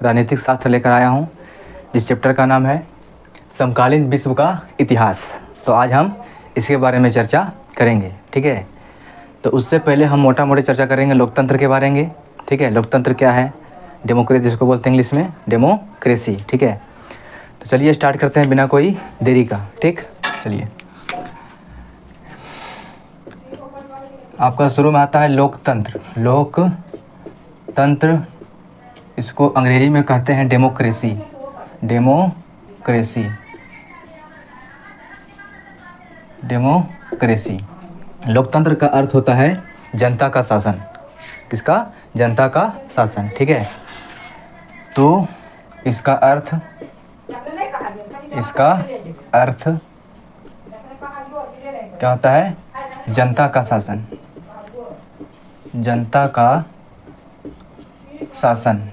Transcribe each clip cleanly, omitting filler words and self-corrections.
राजनीतिक शास्त्र लेकर आया हूँ, जिस चैप्टर का नाम है समकालीन विश्व का इतिहास। तो आज हम इसके बारे में चर्चा करेंगे, ठीक है। तो उससे पहले हम मोटा मोटी चर्चा करेंगे लोकतंत्र के बारे में, ठीक है। लोकतंत्र क्या है, डेमोक्रेसी जिसको बोलते हैं इंग्लिश में, डेमोक्रेसी, ठीक है। तो चलिए स्टार्ट करते हैं बिना कोई देरी का, ठीक। चलिए, आपका शुरू में आता है लोकतंत्र। लोकतंत्र, इसको अंग्रेजी में कहते हैं डेमोक्रेसी। Democracy, democracy. लोकतंत्र का अर्थ होता है जनता का शासन। किसका? जनता का शासन, ठीक है। तो इसका अर्थ क्या होता है? जनता का शासन। जनता का शासन,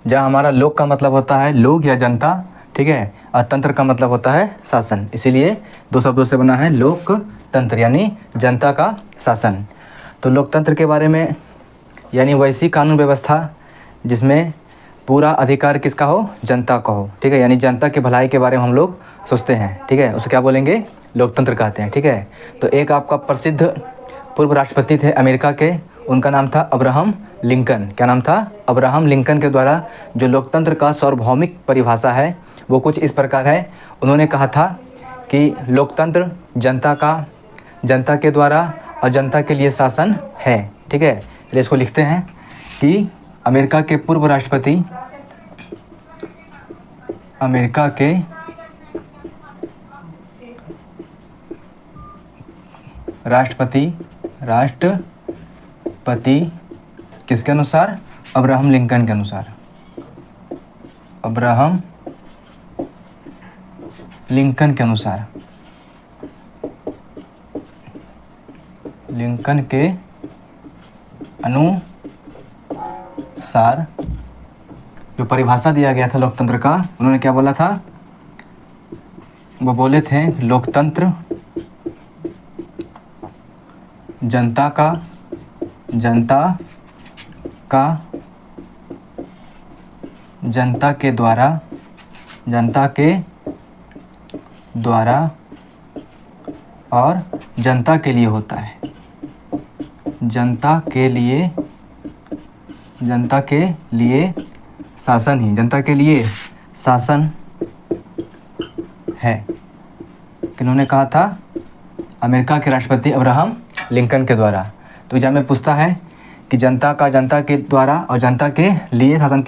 जहाँ हमारा लोक का मतलब होता है लोग या जनता, ठीक है, और तंत्र का मतलब होता है शासन। इसीलिए दो शब्दों से बना है लोकतंत्र, यानी जनता का शासन। तो लोकतंत्र के बारे में, यानी वैसी कानून व्यवस्था जिसमें पूरा अधिकार किसका हो? जनता का हो, ठीक है। यानी जनता की भलाई के बारे में हम लोग सोचते हैं, ठीक है। उसे क्या बोलेंगे? लोकतंत्र कहते हैं, ठीक है। तो एक आपका प्रसिद्ध पूर्व राष्ट्रपति थे अमेरिका के, उनका नाम था अब्राहम लिंकन। क्या नाम था? अब्राहम लिंकन के द्वारा जो लोकतंत्र का सार्वभौमिक परिभाषा है वो कुछ इस प्रकार है। उन्होंने कहा था कि लोकतंत्र जनता के द्वारा और जनता के लिए शासन है, ठीक है। चलिए इसको लिखते हैं कि अमेरिका के पूर्व राष्ट्रपति, अमेरिका के राष्ट्रपति किसके अनुसार? अब्राहम लिंकन के अनुसार। अब्राहम लिंकन के अनुसार, लिंकन के अनुसार जो परिभाषा दिया गया था लोकतंत्र का, उन्होंने क्या बोला था? वो बोले थे लोकतंत्र जनता के द्वारा और जनता के लिए होता है। जनता के लिए शासन ही, जनता के लिए शासन है। किन्होंने कहा था? अमेरिका के राष्ट्रपति अब्राहम लिंकन के द्वारा। तो एग्जाम में पूछता है कि जनता के द्वारा और जनता के लिए शासन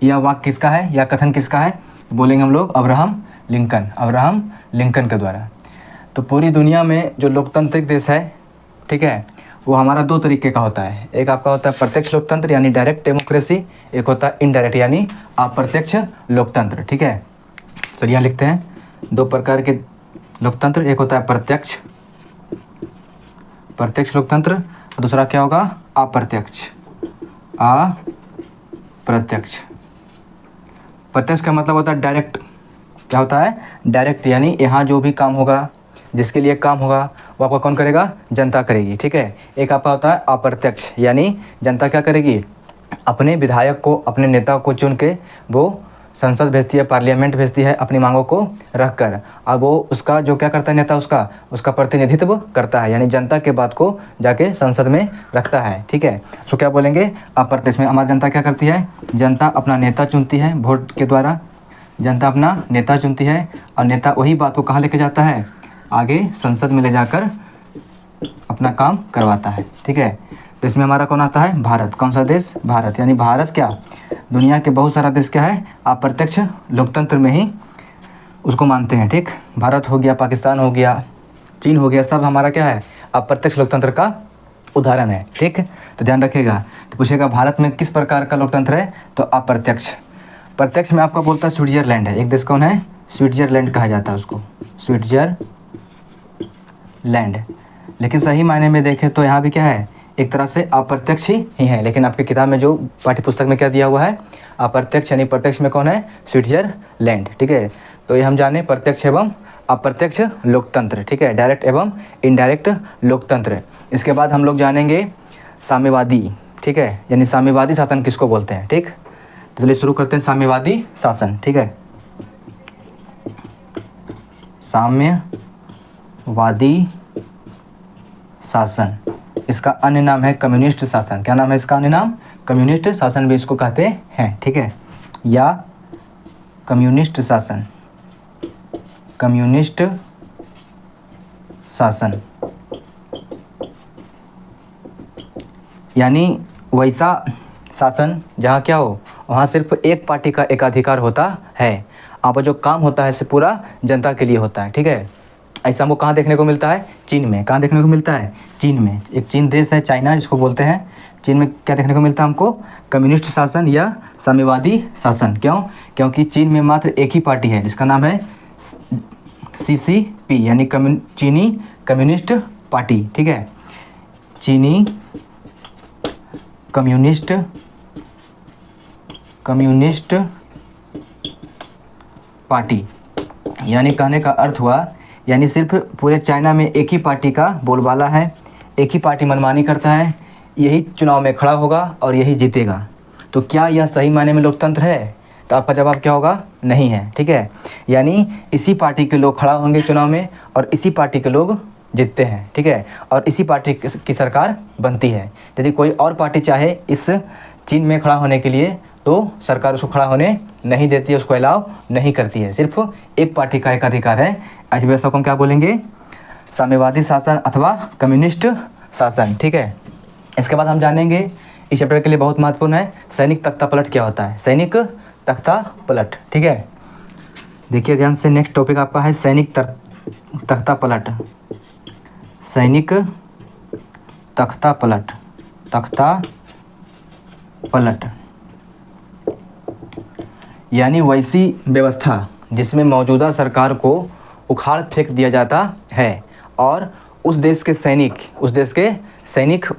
यह वाक्य किसका है या कथन किसका है? बोलेंगे हम लोग अब्राहम लिंकन के द्वारा। तो पूरी दुनिया में जो लोकतांत्रिक देश है, ठीक है, वो हमारा दो तरीके का होता है। एक आपका होता है प्रत्यक्ष लोकतंत्र यानी डायरेक्ट डेमोक्रेसी, एक होता है इनडायरेक्ट यानी अप्रत्यक्ष लोकतंत्र, ठीक है। चलिए यहाँ लिखते हैं दो प्रकार के लोकतंत्र। एक होता है प्रत्यक्ष लोकतंत्र, और दूसरा क्या होगा? अप्रत्यक्ष। प्रत्यक्ष का मतलब होता है डायरेक्ट। क्या होता है? डायरेक्ट, यानी यहाँ जो भी काम होगा, जिसके लिए काम होगा, वो आपका कौन करेगा? जनता करेगी, ठीक है। एक आपका होता है अप्रत्यक्ष, यानी जनता क्या करेगी? अपने विधायक को, अपने नेता को चुन के वो संसद भेजती है, पार्लियामेंट भेजती है अपनी मांगों को रखकर। अब वो उसका जो क्या करता है नेता, उसका प्रतिनिधित्व करता है, यानी जनता के बात को जाके संसद में रखता है, ठीक है। तो क्या बोलेंगे? अप्रत्यक्ष में हमारी जनता क्या करती है? जनता अपना नेता चुनती है वोट के द्वारा। जनता अपना नेता चुनती है और नेता वही बात को कहाँ लेके जाता है? आगे संसद में ले जाकर अपना काम करवाता है, ठीक है। तो इसमें हमारा कौन आता है? भारत। कौन सा देश? भारत। यानी भारत क्या, दुनिया के बहुत सारा देश क्या है? अप्रत्यक्ष लोकतंत्र में ही उसको मानते हैं, ठीक। भारत हो गया, पाकिस्तान हो गया, चीन हो गया, सब हमारा क्या है? अप्रत्यक्ष लोकतंत्र का उदाहरण है, ठीक। तो ध्यान रखिएगा। तो पूछेगा भारत में किस प्रकार का लोकतंत्र है? तो अप्रत्यक्ष। प्रत्यक्ष में आपका बोलता है स्विट्जरलैंड है। एक देश कौन है? स्विट्जरलैंड कहा जाता है उसको, स्विट्जरलैंड। लेकिन सही मायने में देखें तो यहाँ भी क्या है? एक तरह से अप्रत्यक्ष ही है, लेकिन आपकी किताब में जो पाठ्य पुस्तक में क्या दिया हुआ है? अप्रत्यक्ष, यानी प्रत्यक्ष में कौन है? स्विट्जरलैंड, ठीक है। तो ये हम जाने प्रत्यक्ष एवं अप्रत्यक्ष लोकतंत्र, ठीक है, डायरेक्ट एवं इनडायरेक्ट लोकतंत्र। इसके बाद हम लोग जानेंगे साम्यवादी। ठीक है, यानी साम्यवादी शासन किसको बोलते हैं, ठीक। तो चलिए शुरू करते हैं साम्यवादी शासन, ठीक है। साम्यवादी शासन, इसका अन्य नाम है कम्युनिस्ट शासन। क्या नाम है इसका अन्य नाम? कम्युनिस्ट शासन भी इसको कहते हैं, ठीक है, या कम्युनिस्ट शासन, कम्युनिस्ट शासन, यानी वैसा शासन जहाँ क्या हो, वहाँ सिर्फ एक पार्टी का एकाधिकार होता है। अब जो काम होता है से पूरा जनता के लिए होता है, ठीक है। ऐसा हमको कहाँ देखने को मिलता है? चीन में। कहाँ देखने को मिलता है? चीन में। एक चीन देश है, चाइना जिसको बोलते हैं। चीन में क्या देखने को मिलता है हमको? कम्युनिस्ट शासन या साम्यवादी शासन। क्यों? क्योंकि चीन में मात्र एक ही पार्टी है जिसका नाम है CCP, यानी चीनी कम्युनिस्ट पार्टी, ठीक है, चीनी कम्युनिस्ट पार्टी। यानी कहने का अर्थ हुआ, यानी सिर्फ पूरे चाइना में एक ही पार्टी का बोलबाला है, एक ही पार्टी मनमानी करता है, यही चुनाव में खड़ा होगा और यही जीतेगा। तो क्या यह सही मायने में लोकतंत्र है? तो आपका जवाब क्या होगा? नहीं है, ठीक है। यानी इसी पार्टी के लोग खड़ा होंगे चुनाव में और इसी पार्टी के लोग जीतते हैं, ठीक है, और इसी पार्टी की सरकार बनती है। यदि कोई और पार्टी चाहे इस चीन में खड़ा होने के लिए तो सरकार उसको खड़ा होने नहीं देती है, उसको अलाउ नहीं करती है। सिर्फ एक पार्टी का एकाधिकार है। ऐसी व्यवस्था को हम क्या बोलेंगे? साम्यवादी शासन अथवा कम्युनिस्ट शासन, ठीक है। इसके बाद हम जानेंगे, इस चैप्टर के लिए बहुत महत्वपूर्ण है, सैनिक तख्ता पलट क्या होता है। सैनिक तख्ता पलट, ठीक है। देखिए ध्यान से, नेक्स्ट टॉपिक आपका है सैनिक तख्ता पलट। सैनिक तख्ता पलट, तख्ता पलट यानी वैसी व्यवस्था जिसमें मौजूदा सरकार को उखाड़ फेंक दिया जाता है और उस देश के सैनिक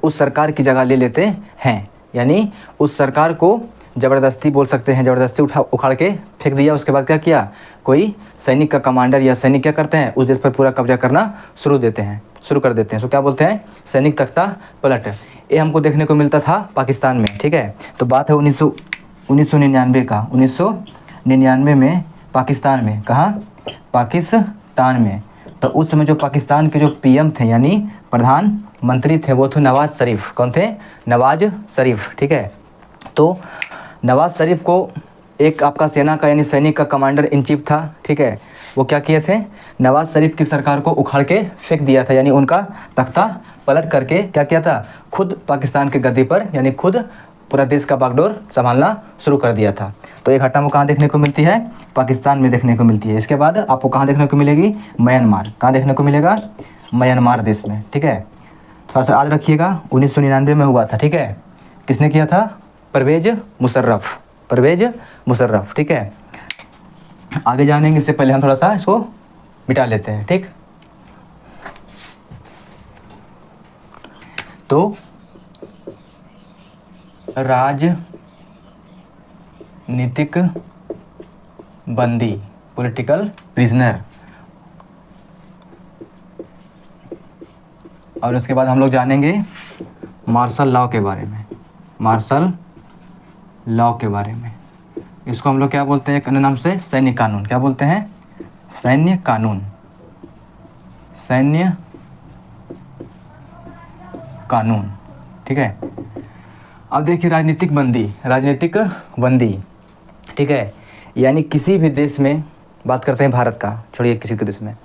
उस सरकार की जगह ले लेते हैं। यानी उस सरकार को ज़बरदस्ती बोल सकते हैं, ज़बरदस्ती उखाड़ के फेंक दिया। उसके बाद क्या किया? कोई सैनिक का कमांडर या सैनिक क्या करते हैं? उस देश पर पूरा कब्जा करना शुरू कर देते हैं। तो क्या बोलते हैं? सैनिक तख्ता पलट। ये हमको देखने को मिलता था पाकिस्तान में, ठीक है। तो बात है 1999 का। 1999 में पाकिस्तान में, कहाँ? पाकिस्तान में। तो उस समय जो पाकिस्तान के जो PM थे यानी प्रधानमंत्री थे, वो थे नवाज शरीफ। कौन थे? नवाज शरीफ, ठीक है। तो नवाज शरीफ को एक आपका सेना का यानी सैनिक का कमांडर इन चीफ था, ठीक है। वो क्या किए थे? नवाज शरीफ की सरकार को उखाड़ के फेंक दिया था, यानी उनका तख्ता पलट करके क्या किया था? खुद पाकिस्तान के गद्दी पर यानी खुद पूरा देश का बागडोर संभालना शुरू कर दिया था। तो एक घटना वो कहाँ देखने को मिलती है? पाकिस्तान में देखने को मिलती है। इसके बाद आपको कहाँ देखने को मिलेगी? म्यांमार। कहाँ देखने को मिलेगा? म्यांमार देश में, ठीक है। थोड़ा सा याद रखिएगा, 1999 में हुआ था, ठीक है। किसने किया था? परवेज मुशर्रफ, ठीक है। आगे जानेंगे, इससे पहले हम थोड़ा सा इसको मिटा लेते हैं, ठीक। तो राजनीतिक बंदी, पॉलिटिकल प्रिजनर, और उसके बाद हम लोग जानेंगे मार्शल लॉ के बारे में। मार्शल लॉ के बारे में, इसको हम लोग क्या बोलते हैं? एक अन्य नाम से सैन्य कानून। क्या बोलते हैं? सैन्य कानून, ठीक है। अब देखिए राजनीतिक बंदी, ठीक है। यानी किसी भी देश में, बात करते हैं भारत का, छोड़िए किसी के देश में,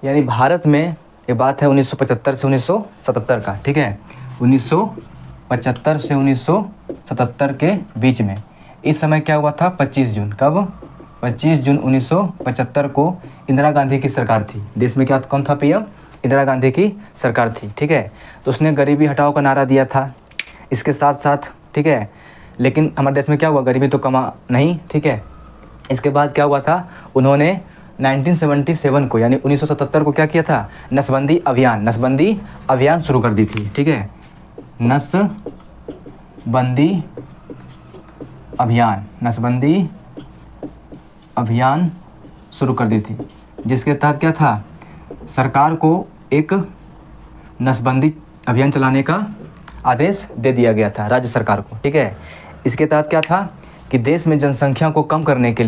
यानी भारत में ये बात है 1975 से 1977 का, ठीक है। 1975 से 1977 के बीच में इस समय क्या हुआ था? 25 जून। कब? 25 जून 1975 को इंदिरा गांधी की सरकार थी। देश में क्या, कौन था PM? इंदिरा गांधी की सरकार थी, ठीक है। तो उसने गरीबी हटाओ का नारा दिया था। इसके साथ साथ, ठीक है, लेकिन हमारे देश में क्या हुआ? गरीबी तो कमा नहीं, ठीक है। इसके बाद क्या हुआ था? उन्होंने 1977 को यानी 1977 को क्या किया था? नसबंदी अभियान शुरू कर दी थी, ठीक है। नसबंदी अभियान शुरू कर दी थी, जिसके तहत क्या था? सरकार को एक नसबंदी अभियान चलाने का आदेश दे दिया गया था राज्य सरकार को, ठीक है। इसके तहत क्या था कि देश में जनसंख्या को कम करने के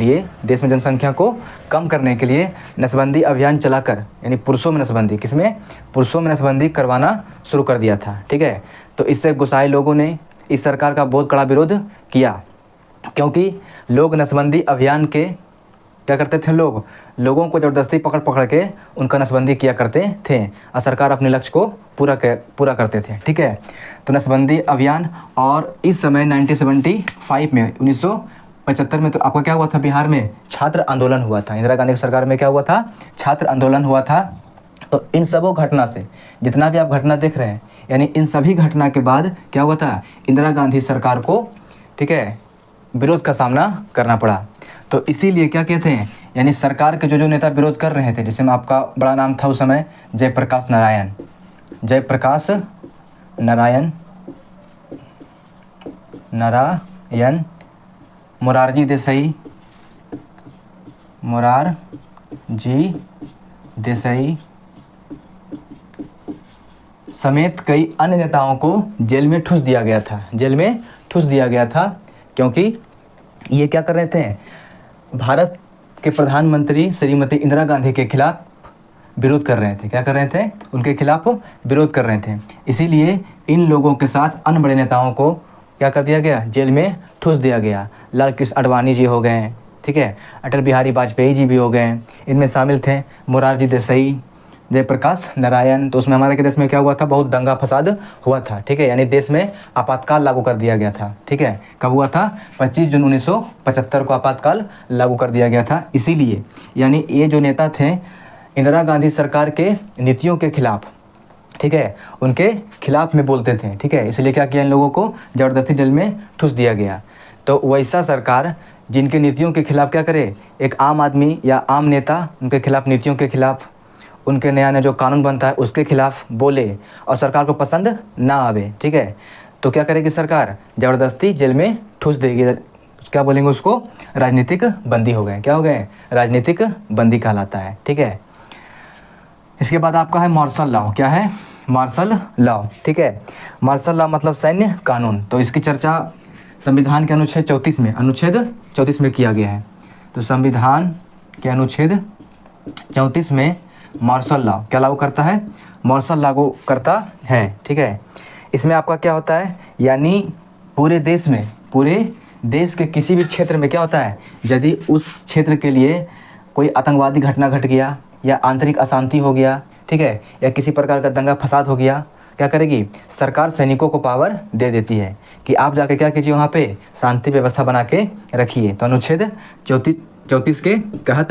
लिए नसबंदी अभियान चलाकर, यानी पुरुषों में नसबंदी, किसमें, पुरुषों में नसबंदी करवाना शुरू कर दिया था, ठीक है। तो इससे गुस्साए लोगों ने इस सरकार का बहुत कड़ा विरोध किया, क्योंकि लोग नसबंदी अभियान के क्या करते थे, लोगों को ज़बरदस्ती पकड़ के उनका नसबंदी किया करते थे और सरकार अपने लक्ष्य को पूरा करते थे, ठीक है। तो नसबंदी अभियान, और इस समय 1975 में 1975 में तो आपका क्या हुआ था, बिहार में छात्र आंदोलन हुआ था। इंदिरा गांधी की सरकार में क्या हुआ था, छात्र आंदोलन हुआ था। तो इन सबों घटना से, जितना भी आप घटना देख रहे हैं, यानी इन सभी घटना के बाद क्या हुआ था, इंदिरा गांधी सरकार को, ठीक है, विरोध का सामना करना पड़ा। तो इसीलिए क्या कहते हैं, यानी सरकार के जो नेता विरोध कर रहे थे, जिसमें आपका बड़ा नाम था उस समय जयप्रकाश नारायण, मोरारजी देसाई समेत कई अन्य नेताओं को जेल में ठूस दिया गया था, क्योंकि ये क्या कर रहे थे, भारत के प्रधानमंत्री श्रीमती इंदिरा गांधी के खिलाफ विरोध कर रहे थे। क्या कर रहे थे, उनके खिलाफ विरोध कर रहे थे। इसीलिए इन लोगों के साथ अन्य बड़े नेताओं को क्या कर दिया गया, जेल में ठूस दिया गया। लाल कृष्ण आडवाणी जी हो गए, ठीक है, अटल बिहारी वाजपेयी जी भी हो गए, इनमें शामिल थे मोरारजी देसाई, जयप्रकाश नारायण। तो उसमें हमारे के देश में क्या हुआ था, बहुत दंगा फसाद हुआ था, ठीक है। यानी देश में आपातकाल लागू कर दिया गया था, ठीक है। कब हुआ था, 25 जून 1975 को आपातकाल लागू कर दिया गया था। इसीलिए यानी ये जो नेता थे इंदिरा गांधी सरकार के नीतियों के खिलाफ, ठीक है, उनके खिलाफ में बोलते थे, ठीक है। इसलिए क्या किया, इन लोगों को ज़बरदस्ती जेल में ठूस दिया गया। तो वैसा सरकार जिनके नीतियों के खिलाफ क्या करे, एक आम आदमी या आम नेता उनके खिलाफ, नीतियों के खिलाफ, उनके नया जो कानून बनता है उसके खिलाफ बोले और सरकार को पसंद ना आवे, ठीक है, तो क्या करेगी सरकार, ज़बरदस्ती जेल में ठूस देगी। क्या बोलेंगे उसको, राजनीतिक बंदी हो गए। क्या हो गए, राजनीतिक बंदी कहलाता है, ठीक है। इसके बाद आपका है मार्शल लॉ। क्या है, मार्शल लॉ, ठीक है। मार्शल लॉ मतलब सैन्य कानून। तो इसकी चर्चा संविधान के अनुच्छेद 34 में किया गया है। तो संविधान के अनुच्छेद 34 में मार्शल लॉ क्या लागू करता है, मार्शल लागू करता है, ठीक है। इसमें आपका क्या होता है, यानी पूरे देश के किसी भी क्षेत्र में क्या होता है, यदि उस क्षेत्र के लिए कोई आतंकवादी घटना घट गया या आंतरिक अशांति हो गया, ठीक है, या किसी प्रकार का दंगा फसाद हो गया, क्या करेगी सरकार, सैनिकों को पावर दे देती है कि आप जाके क्या कीजिए, वहाँ पे शांति व्यवस्था बना के रखिए। तो अनुच्छेद 34 के तहत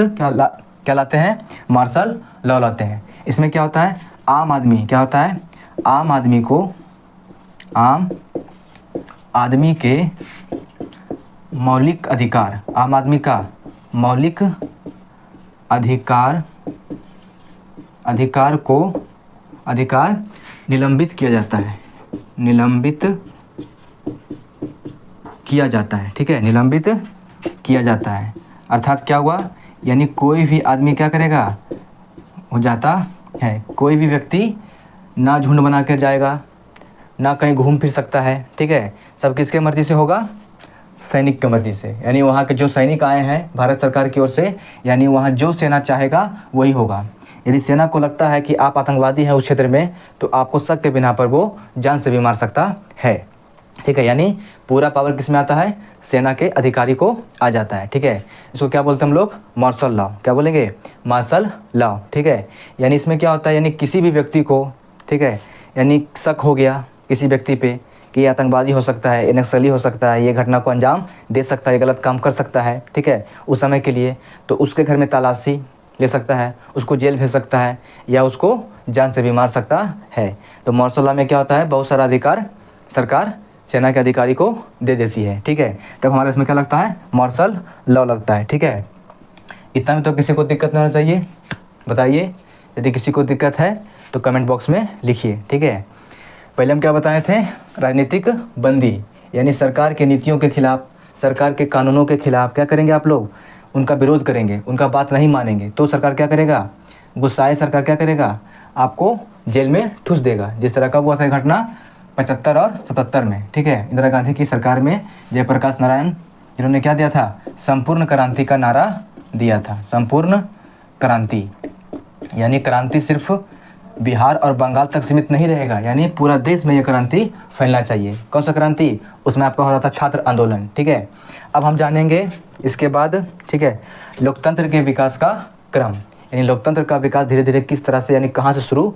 क्या लाते हैं, मार्शल लॉ लाते हैं। इसमें क्या होता है, आम आदमी के मौलिक अधिकार, आम आदमी का मौलिक अधिकार निलंबित किया जाता है, ठीक है, निलंबित किया जाता है। अर्थात क्या हुआ, यानी कोई भी आदमी क्या करेगा, हो जाता है, कोई भी व्यक्ति ना झुंड बना कर जाएगा, ना कहीं घूम फिर सकता है, ठीक है। सब किसके मर्जी से होगा, सैनिक की मर्जी से। यानी वहाँ के जो सैनिक आए हैं भारत सरकार की ओर से, यानी वहाँ जो सेना चाहेगा वही होगा। यदि सेना को लगता है कि आप आतंकवादी हैं उस क्षेत्र में, तो आपको शक के बिना पर वो जान से भी मार सकता है, ठीक है। यानी पूरा पावर किस में आता है, सेना के अधिकारी को आ जाता है, ठीक है। इसको क्या बोलते हैं हम लोग, मार्शल लॉ। क्या बोलेंगे, मार्शल लॉ, ठीक है। यानी इसमें क्या होता है, यानी किसी भी व्यक्ति को, ठीक है, यानी शक हो गया किसी व्यक्ति पे कि ये आतंकवादी हो सकता है, ये नक्सली हो सकता है, ये घटना को अंजाम दे सकता है, ये गलत काम कर सकता है, ठीक है, उस समय के लिए, तो उसके घर में तलाशी ले सकता है, उसको जेल भेज सकता है, या उसको जान से भी मार सकता है। तो मार्शल लॉ में क्या होता है, बहुत सारा अधिकार सरकार सेना के अधिकारी को दे देती है, ठीक है। तब हमारे इसमें क्या लगता है, मार्शल लॉ लगता है, ठीक है। इतना में तो किसी को दिक्कत नहीं होना चाहिए, बताइए। यदि किसी को दिक्कत है तो कमेंट बॉक्स में लिखिए, ठीक है। पहले हम क्या बताए थे, राजनीतिक बंदी, यानी सरकार की नीतियों के खिलाफ, सरकार के कानूनों के खिलाफ क्या करेंगे आप लोग, उनका विरोध करेंगे, उनका बात नहीं मानेंगे, तो सरकार क्या करेगा, गुस्साए सरकार क्या करेगा, आपको जेल में ठूस देगा। जिस तरह का हुआ था घटना 75 और 77 में, ठीक है, इंदिरा गांधी की सरकार में जयप्रकाश नारायण जिन्होंने क्या दिया था, संपूर्ण क्रांति का नारा दिया था। संपूर्ण क्रांति यानी क्रांति सिर्फ बिहार और बंगाल तक सीमित नहीं रहेगा, यानी पूरा देश में ये क्रांति फैलना चाहिए। कौन सा क्रांति? उसमें आपका हो रहा था छात्र आंदोलन, ठीक है। अब हम जानेंगे इसके बाद, ठीक है, लोकतंत्र के विकास का क्रम, यानी लोकतंत्र का विकास धीरे धीरे किस तरह से, यानी कहाँ से शुरू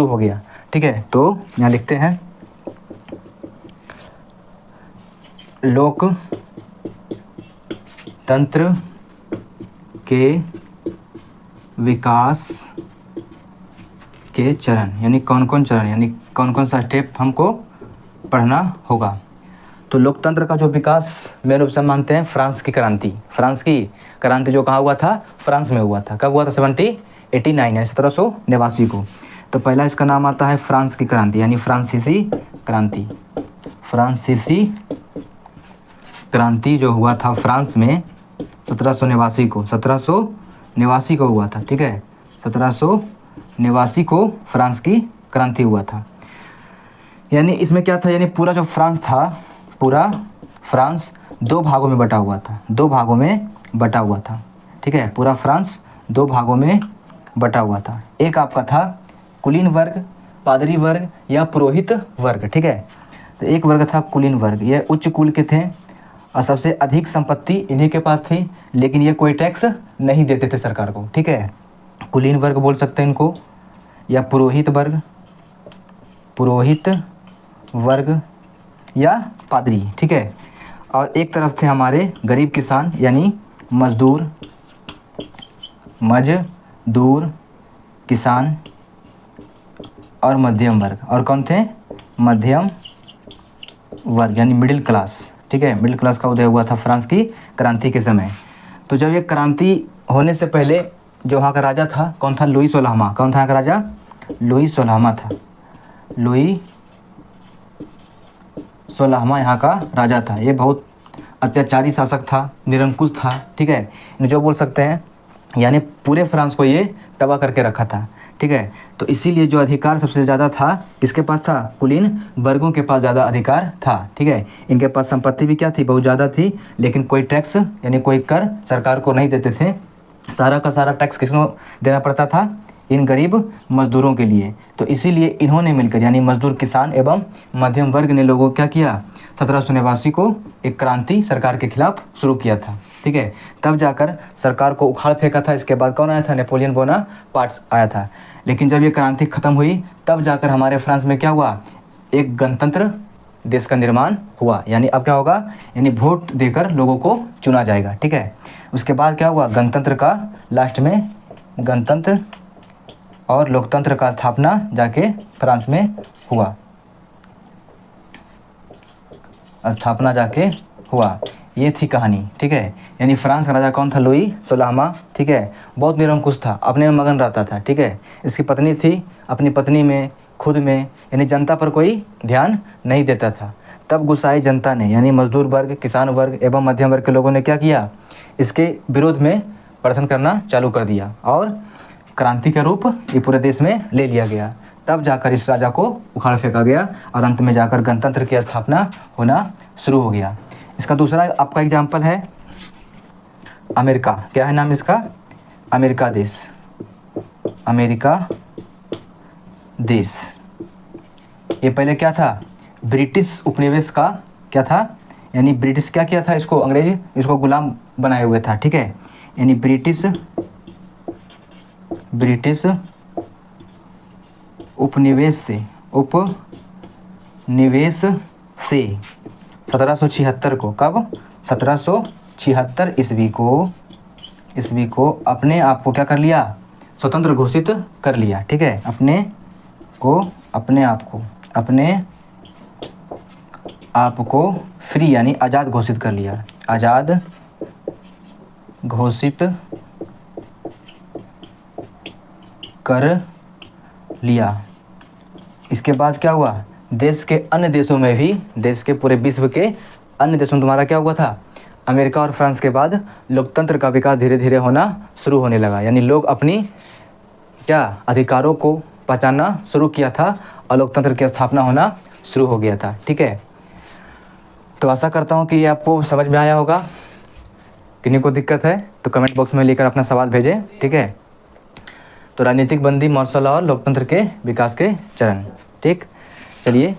हो गया, ठीक है। तो यहाँ लिखते हैं, लोकतंत्र के विकास के चरण, यानी कौन कौन चरण, यानी कौन कौन सा स्टेप हमको पढ़ना होगा। तो लोकतंत्र का जो विकास मेन रूप से मानते हैं फ्रांस की क्रांति जो कहाँ हुआ था, फ्रांस में हुआ था। कब हुआ था? 1789 यानी 1789 को। तो पहला इसका नाम आता है फ्रांस की क्रांति, यानी फ्रांसीसी क्रांति जो हुआ था फ्रांस में 1789 को हुआ था, ठीक है। 1789 को फ्रांस की क्रांति हुआ था। यानी इसमें क्या था, यानी पूरा जो फ्रांस था, पूरा फ्रांस दो भागों में बटा हुआ था, ठीक है। पूरा फ्रांस दो भागों में बटा हुआ था। एक आपका था कुलीन वर्ग, पादरी वर्ग या पुरोहित वर्ग, ठीक है। तो एक वर्ग था कुलीन वर्ग, ये उच्च कुल के थे और सबसे अधिक संपत्ति इन्हीं के पास थी, लेकिन ये कोई टैक्स नहीं देते थे सरकार को, ठीक है। कुलीन वर्ग बोल सकते हैं इनको, या पुरोहित वर्ग या पादरी, ठीक है। और एक तरफ थे हमारे गरीब किसान, यानी मजदूर किसान और मध्यम वर्ग। और कौन थे? मध्यम वर्ग यानी मिडिल क्लास, ठीक है। मिडिल क्लास का उदय हुआ था फ्रांस की क्रांति के समय। तो जब ये क्रांति होने से पहले जो वहाँ का राजा था, कौन था? लुई सोलहवां। कौन था यहाँ का राजा? लुई सोलहवां था। लुई सोलहवां यहाँ का राजा था। ये बहुत अत्याचारी शासक था, निरंकुश था, ठीक है, जो बोल सकते हैं, यानी पूरे फ्रांस को ये तबाह करके रखा था, ठीक है। तो इसीलिए जो अधिकार सबसे ज़्यादा था किसके पास था? कुलीन वर्गों के पास ज़्यादा अधिकार था, ठीक है। इनके पास संपत्ति भी क्या थी? बहुत ज़्यादा थी, लेकिन कोई टैक्स यानी कोई कर सरकार को नहीं देते थे। सारा का सारा टैक्स किसको देना पड़ता था? इन गरीब मजदूरों के लिए। तो इसीलिए इन्होंने मिलकर, यानी मजदूर, किसान एवं मध्यम वर्ग ने लोगों क्या किया? 1789 को एक क्रांति सरकार के खिलाफ शुरू किया था, ठीक है। तब जाकर सरकार को उखाड़ फेंका था। इसके बाद कौन आया था? नेपोलियन बोनापार्ट आया था। लेकिन जब ये क्रांति खत्म हुई तब जाकर हमारे फ्रांस में क्या हुआ? एक गणतंत्र देश का निर्माण हुआ। यानी अब क्या होगा? यानी वोट देकर लोगों को चुना जाएगा, ठीक है। उसके बाद क्या हुआ? गणतंत्र का लास्ट में गणतंत्र और लोकतंत्र का स्थापना जाके फ्रांस में हुआ, ये थी कहानी, ठीक है। यानी फ्रांस का राजा कौन था? लुई सोलहवां, ठीक है। बहुत निरंकुश था, अपने में मगन रहता था, ठीक है। इसकी पत्नी थी, अपनी पत्नी में, खुद में, यानी जनता पर कोई ध्यान नहीं देता था। तब गुस्साई जनता ने, यानी मजदूर वर्ग, किसान वर्ग एवं मध्यम वर्ग के लोगों ने क्या किया? इसके विरोध में प्रदर्शन करना चालू कर दिया और क्रांति का रूप ये पूरे देश में ले लिया गया। तब जाकर इस राजा को उखाड़ फेंका गया और अंत में जाकर गणतंत्र की स्थापना होना शुरू हो गया। इसका दूसरा आपका एग्जाम्पल है अमेरिका। क्या है नाम इसका? अमेरिका देश। ये पहले क्या था? ब्रिटिश उपनिवेश का क्या था? यानी ब्रिटिश क्या किया था? इसको अंग्रेज इसको गुलाम बनाए हुए था, ठीक है। यानी ब्रिटिश उपनिवेश से 1776 को, कब? 1776 ईस्वी को अपने आप को क्या कर लिया? स्वतंत्र घोषित कर लिया, ठीक है। अपने आप को फ्री यानी आज़ाद घोषित कर लिया, आज़ाद घोषित कर लिया। इसके बाद क्या हुआ? देश के अन्य देशों में भी, देश के पूरे विश्व के अन्य देशों में तुम्हारा क्या हुआ था? अमेरिका और फ्रांस के बाद लोकतंत्र का विकास धीरे धीरे होना शुरू होने लगा। यानी लोग अपनी क्या अधिकारों को पहचानना शुरू किया था और लोकतंत्र की स्थापना होना शुरू हो गया था। ठीक है, तो आशा करता हूँ कि ये आपको समझ में आया होगा। किन्हीं को दिक्कत है तो कमेंट बॉक्स में लेकर अपना सवाल भेजें। ठीक है, तो राजनीतिक बंदी, मार्शल लॉ और लोकतंत्र के विकास के चरण। ठीक, चलिए